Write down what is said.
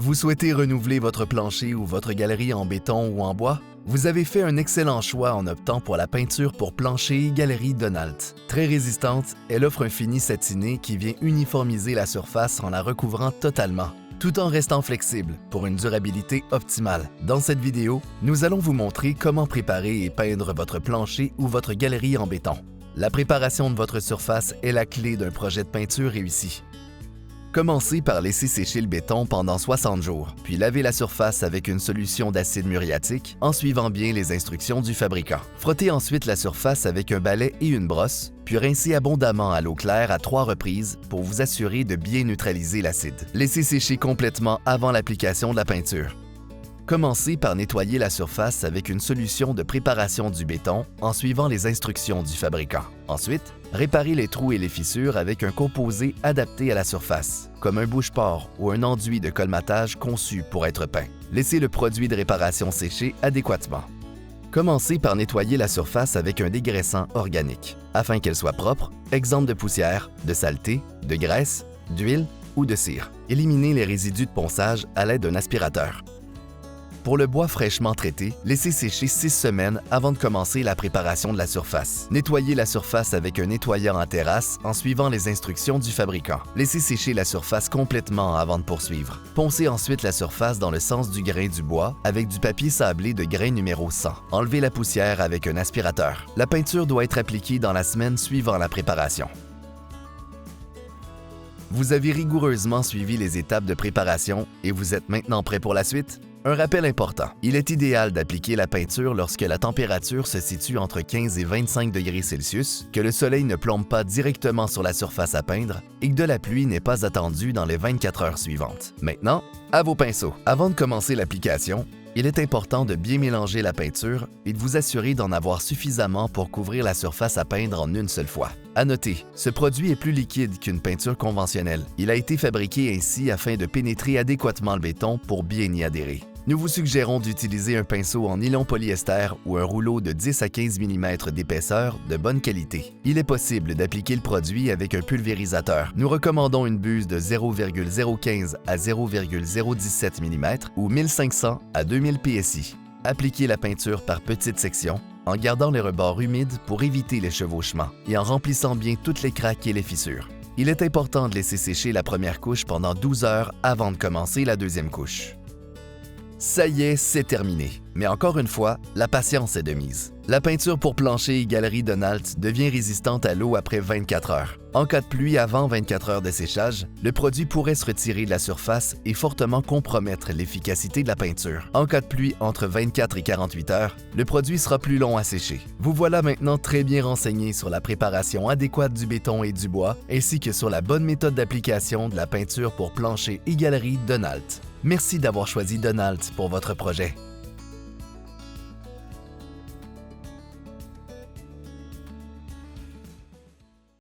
Vous souhaitez renouveler votre plancher ou votre galerie en béton ou en bois? Vous avez fait un excellent choix en optant pour la peinture pour plancher et galerie Donalt. Très résistante, elle offre un fini satiné qui vient uniformiser la surface en la recouvrant totalement, tout en restant flexible pour une durabilité optimale. Dans cette vidéo, nous allons vous montrer comment préparer et peindre votre plancher ou votre galerie en béton. La préparation de votre surface est la clé d'un projet de peinture réussi. Commencez par laisser sécher le béton pendant 60 jours, puis lavez la surface avec une solution d'acide muriatique en suivant bien les instructions du fabricant. Frottez ensuite la surface avec un balai et une brosse, puis rincez abondamment à l'eau claire à 3 reprises pour vous assurer de bien neutraliser l'acide. Laissez sécher complètement avant l'application de la peinture. Commencez par nettoyer la surface avec une solution de préparation du béton en suivant les instructions du fabricant. Ensuite, réparez les trous et les fissures avec un composé adapté à la surface, comme un bouche-port ou un enduit de colmatage conçu pour être peint. Laissez le produit de réparation sécher adéquatement. Commencez par nettoyer la surface avec un dégraissant organique, afin qu'elle soit propre, exempte de poussière, de saleté, de graisse, d'huile ou de cire. Éliminez les résidus de ponçage à l'aide d'un aspirateur. Pour le bois fraîchement traité, laissez sécher 6 semaines avant de commencer la préparation de la surface. Nettoyez la surface avec un nettoyeur en terrasse en suivant les instructions du fabricant. Laissez sécher la surface complètement avant de poursuivre. Poncez ensuite la surface dans le sens du grain du bois avec du papier sablé de grain numéro 100. Enlevez la poussière avec un aspirateur. La peinture doit être appliquée dans la semaine suivant la préparation. Vous avez rigoureusement suivi les étapes de préparation et vous êtes maintenant prêt pour la suite? Un rappel important, il est idéal d'appliquer la peinture lorsque la température se situe entre 15 et 25 degrés Celsius, que le soleil ne plombe pas directement sur la surface à peindre et que de la pluie n'est pas attendue dans les 24 heures suivantes. Maintenant, à vos pinceaux. Avant de commencer l'application, il est important de bien mélanger la peinture et de vous assurer d'en avoir suffisamment pour couvrir la surface à peindre en une seule fois. À noter, ce produit est plus liquide qu'une peinture conventionnelle. Il a été fabriqué ainsi afin de pénétrer adéquatement le béton pour bien y adhérer. Nous vous suggérons d'utiliser un pinceau en nylon polyester ou un rouleau de 10 à 15 mm d'épaisseur de bonne qualité. Il est possible d'appliquer le produit avec un pulvérisateur. Nous recommandons une buse de 0,015 à 0,017 mm ou 1500 à 2000 PSI. Appliquez la peinture par petites sections en gardant les rebords humides pour éviter les chevauchements et en remplissant bien toutes les craques et les fissures. Il est important de laisser sécher la première couche pendant 12 heures avant de commencer la deuxième couche. Ça y est, c'est terminé. Mais encore une fois, la patience est de mise. La peinture pour plancher et galerie Donalt devient résistante à l'eau après 24 heures. En cas de pluie avant 24 heures de séchage, le produit pourrait se retirer de la surface et fortement compromettre l'efficacité de la peinture. En cas de pluie entre 24 et 48 heures, le produit sera plus long à sécher. Vous voilà maintenant très bien renseigné sur la préparation adéquate du béton et du bois, ainsi que sur la bonne méthode d'application de la peinture pour plancher et galerie Donalt. Merci d'avoir choisi Donalt pour votre projet.